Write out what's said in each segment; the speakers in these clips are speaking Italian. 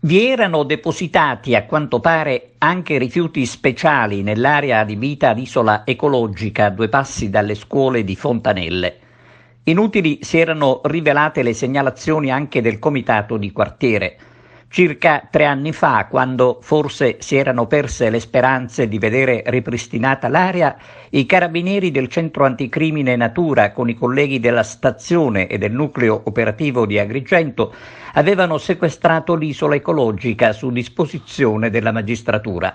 Vi erano depositati, a quanto pare, anche rifiuti speciali nell'area adibita ad isola ecologica a 2 passi dalle scuole di Fontanelle. Inutili si erano rivelate le segnalazioni anche del comitato di quartiere. Circa 3 anni fa, quando forse si erano perse le speranze di vedere ripristinata l'area, i carabinieri del centro anticrimine Natura, con i colleghi della stazione e del nucleo operativo di Agrigento, avevano sequestrato l'isola ecologica su disposizione della magistratura.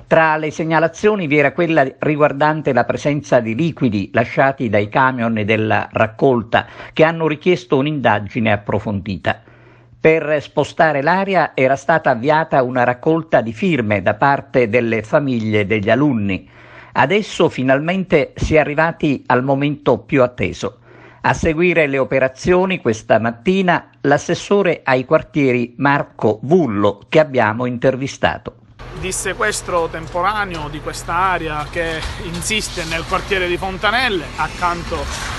Tra le segnalazioni vi era quella riguardante la presenza di liquidi lasciati dai camion della raccolta, che hanno richiesto un'indagine approfondita. Per spostare l'area era stata avviata una raccolta di firme da parte delle famiglie degli alunni. Adesso finalmente si è arrivati al momento più atteso. A seguire le operazioni questa mattina l'assessore ai quartieri Marco Vullo, che abbiamo intervistato. Di sequestro temporaneo di questa area che insiste nel quartiere di Fontanelle accanto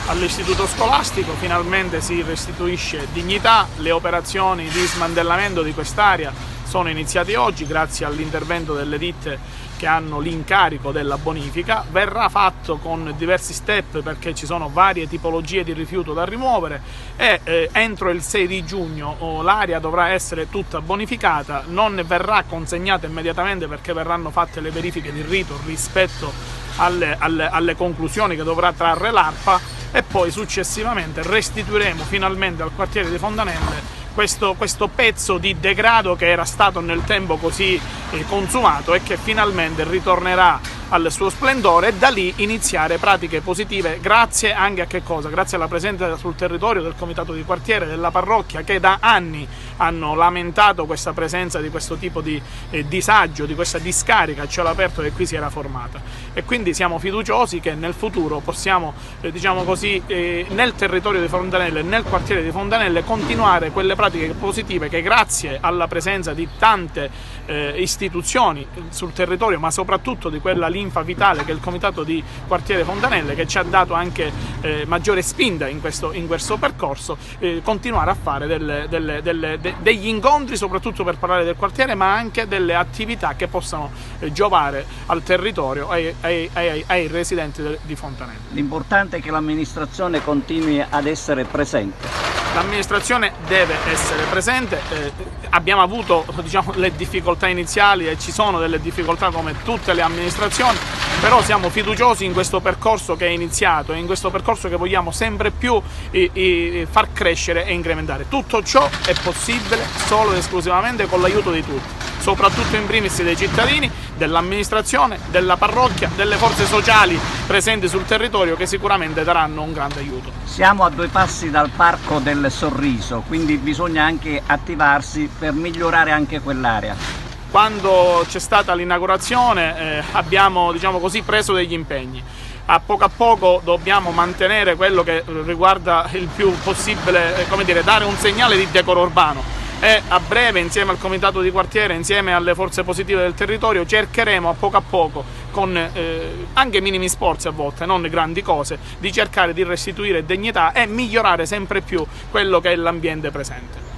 all'istituto scolastico. Finalmente si restituisce dignità. Le operazioni di smantellamento di quest'area sono iniziate oggi grazie all'intervento delle ditte che hanno l'incarico della bonifica. Verrà fatto con diversi step perché ci sono varie tipologie di rifiuto da rimuovere e entro il 6 di giugno l'area dovrà essere tutta bonificata. Non verrà consegnata immediatamente perché verranno fatte le verifiche di rito rispetto alle conclusioni che dovrà trarre l'ARPA e poi successivamente restituiremo finalmente al quartiere di Fontanelle questo pezzo di degrado che era stato nel tempo così consumato e che finalmente ritornerà al suo splendore, e da lì iniziare pratiche positive grazie anche a che cosa? Grazie alla presenza sul territorio del comitato di quartiere, della parrocchia, che da anni hanno lamentato questa presenza di questo tipo di disagio, di questa discarica a cielo aperto che qui si era formata, e quindi siamo fiduciosi che nel futuro possiamo, diciamo così, nel territorio di Fontanelle, nel quartiere di Fontanelle, continuare quelle pratiche positive che grazie alla presenza di tante istituzioni sul territorio, ma soprattutto di quella linfa vitale che è il comitato di quartiere Fontanelle, che ci ha dato anche maggiore spinta in questo percorso, continuare a fare degli incontri soprattutto per parlare del quartiere, ma anche delle attività che possano giovare al territorio, ai residenti di Fontanelle. L'importante è che l'amministrazione continui ad essere presente. L'amministrazione deve essere presente, abbiamo avuto, diciamo, le difficoltà iniziali e ci sono delle difficoltà come tutte le amministrazioni, però siamo fiduciosi in questo percorso che è iniziato e in questo percorso che vogliamo sempre più far crescere e incrementare. Tutto ciò è possibile solo ed esclusivamente con l'aiuto di tutti, soprattutto in primis dei cittadini, dell'amministrazione, della parrocchia, delle forze sociali presenti sul territorio, che sicuramente daranno un grande aiuto. Siamo a 2 passi dal Parco del Sorriso, quindi bisogna anche attivarsi per migliorare anche quell'area. Quando c'è stata l'inaugurazione abbiamo, diciamo così, preso degli impegni. A poco dobbiamo mantenere quello che riguarda il più possibile, come dire, dare un segnale di decoro urbano. E a breve, insieme al comitato di quartiere, insieme alle forze positive del territorio, cercheremo a poco, con anche minimi sforzi a volte, non grandi cose, di cercare di restituire dignità e migliorare sempre più quello che è l'ambiente presente.